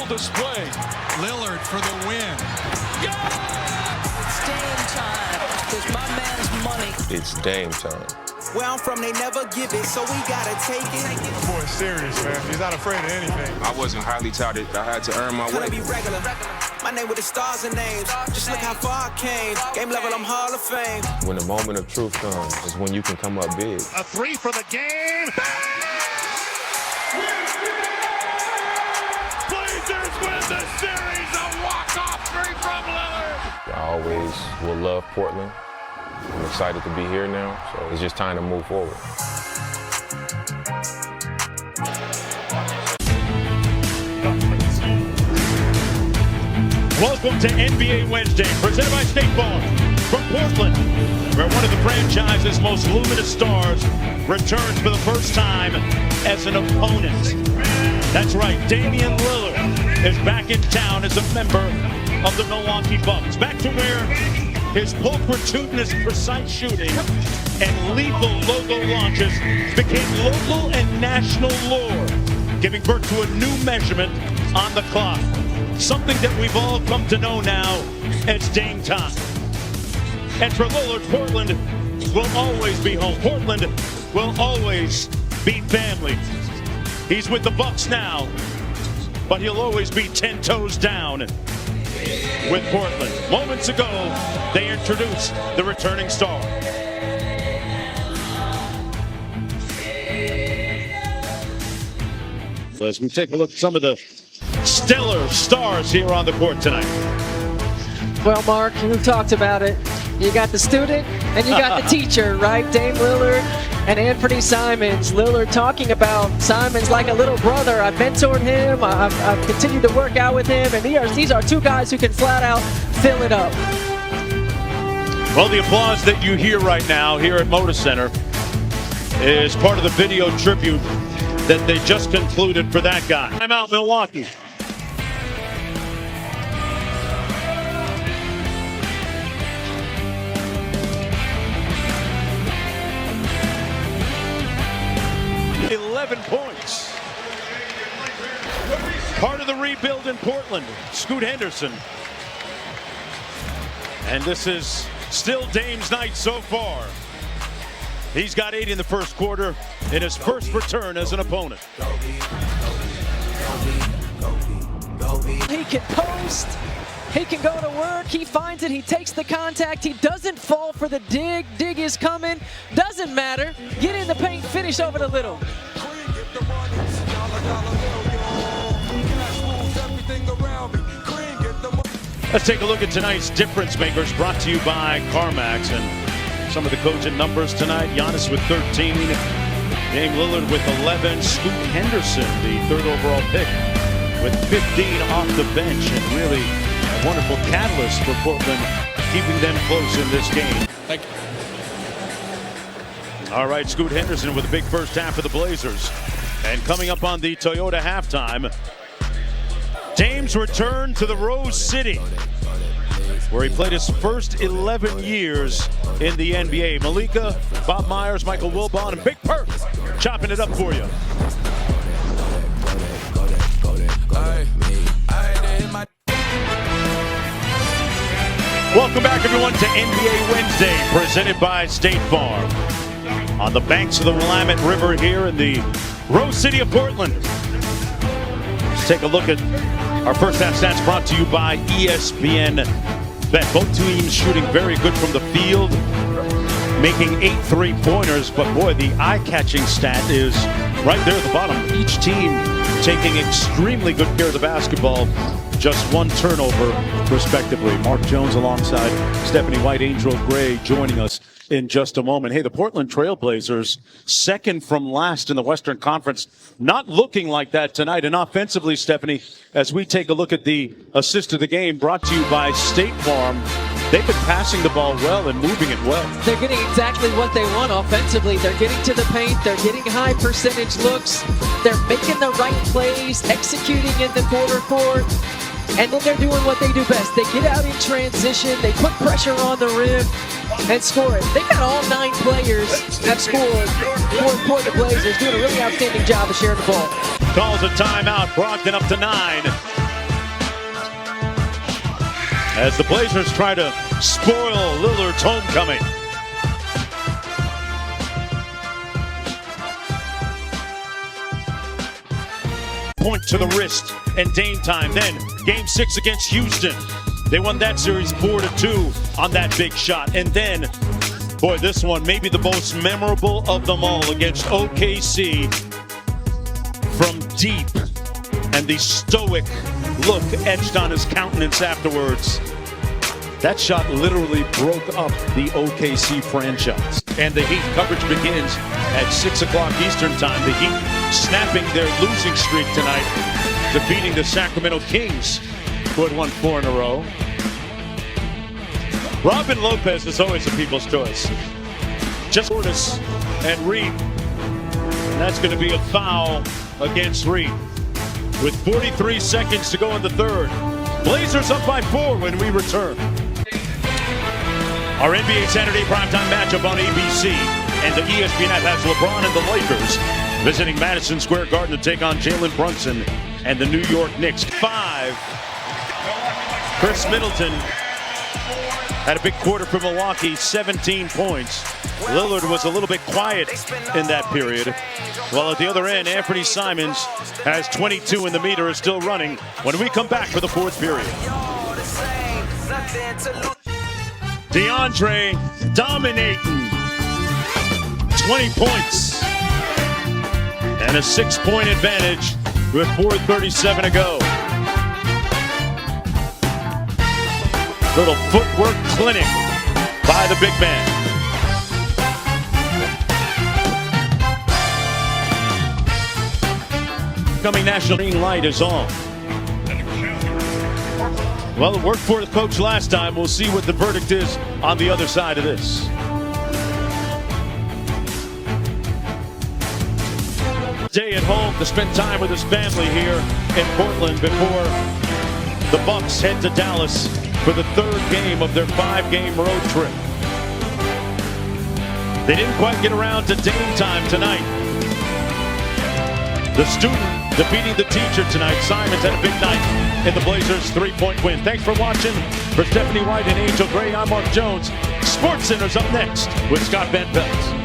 Display. Lillard for the win. It's Dame time. It's my man's money. It's Dame time. Where I'm from, they never give it, so we gotta take it. Boy, serious, man. He's not afraid of anything. I wasn't highly touted. I had to earn my Tryna way. be regular. My name with the stars and names. Just look how far I came. Game level, I'm Hall of Fame. When the moment of truth comes is when you can come up big. A three for the game. Blazers win the series. A walk-off three from Lillard. I always will love Portland. I'm excited to be here now, so it's just time to move forward. Welcome to NBA Wednesday, presented by State Farm. From Portland, where one of the franchise's most luminous stars returns for the first time as an opponent. That's right, Damian Lillard is back in town as a member of the Milwaukee Bucks. Back to where his pulchritudinous precise shooting and lethal logo launches became local and national lore, giving birth to a new measurement on the clock. Something that we've all come to know now as Dame time. And for Lillard, Portland will always be home. Portland will always be family. He's with the Bucks now, but he'll always be 10 toes down with Portland. Moments ago, they introduced the returning star. As we take a look at some of the stellar stars here on the court tonight. Well, Mark, you talked about it. You got the student and you got the teacher, right? Dame Lillard and Anthony Simons. Lillard talking about Simons like a little brother. I've mentored him. I've continued to work out with him. And these are two guys who can flat out fill it up. Well, the applause that you hear right now here at Moda Center is part of the video tribute that they just concluded for that guy. I'm out Milwaukee. Points. Part of the rebuild in Portland, Scoot Henderson. And this is still Dame's night so far. He's got 8 in the first quarter in his first return as an opponent. He can post. He can go to work. He finds it. He takes the contact. He doesn't fall for the dig. Dig is coming. Doesn't matter. Get in the paint. Finish over the little. Let's take a look at tonight's difference makers, brought to you by CarMax. And some of the cogent numbers tonight: Giannis with 13, Dame Lillard with 11, Scoot Henderson, the 3rd overall pick, with 15 off the bench, and really a wonderful catalyst for Portland, keeping them close in this game. All right, Scoot Henderson with a big first half of the Blazers. And coming up on the Toyota halftime, Dame's return to the Rose City, where he played his first 11 years in the NBA. Malika, Bob Myers, Michael Wilbon, and Big Perk chopping it up for you. Welcome back, everyone, to NBA Wednesday, presented by State Farm. On the banks of the Willamette River here in the Rose City of Portland. Let's take a look at our first half stats, brought to you by ESPN Bet. Both teams shooting very good from the field, making 8 3-pointers, but boy, the eye-catching stat is right there at the bottom. Each team taking extremely good care of the basketball, just 1 turnover respectively. Mark Jones alongside Stephanie White, Angel Gray joining us in just a moment. Hey, the Portland Trailblazers, second from last in the Western Conference, not looking like that tonight. And offensively, Stephanie, as we take a look at the assist of the game, brought to you by State Farm, they've been passing the ball well and moving it well. They're getting exactly what they want offensively. They're getting to the paint. They're getting high percentage looks. They're making the right plays, executing in the quarter court. And then they're doing what they do best. They get out in transition. They put pressure on the rim and score it. They got all 9 players have scored for Portland Blazers, doing a really outstanding job of sharing the ball. Calls a timeout. Brogdon up to 9. as the Blazers try to spoil Lillard's homecoming. Point to the wrist and Dame time. Then game 6 against Houston. They won that series 4-2 on that big shot. And then, boy, this one maybe the most memorable of them all against OKC from deep. And the stoic look etched on his countenance afterwards. That shot literally broke up the OKC franchise. And the Heat coverage begins at 6 o'clock Eastern time. The Heat snapping their losing streak tonight, defeating the Sacramento Kings, who had won 4 in a row. Robin Lopez is always a people's choice. Just Portis and Reed. And that's going to be a foul against Reed. With 43 seconds to go in the third. Blazers up by 4 when we return. Our NBA Saturday primetime matchup on ABC, and the ESPN app has LeBron and the Lakers visiting Madison Square Garden to take on Jalen Brunson and the New York Knicks. 5. Chris Middleton had a big quarter for Milwaukee, 17 points. Lillard was a little bit quiet in that period. While at the other end, Anthony Simons has 22 and the meter is still running when we come back for the fourth period. DeAndre dominating. 20 points. And a 6-point advantage with 4:37 to go. Little footwork clinic by the big man. Coming national green light is on. Well, it worked for the coach last time. We'll see what the verdict is on the other side of this. Day at home to spend time with his family here in Portland before the Bucks head to Dallas for the third game of their 5-game road trip. They didn't quite get around to Dame time tonight. The student defeating the teacher tonight. Simons had a big night in the Blazers' 3-point win. Thanks for watching. For Stephanie White and Angel Gray, I'm Mark Jones. SportsCenter's up next with Scott Van Pelt.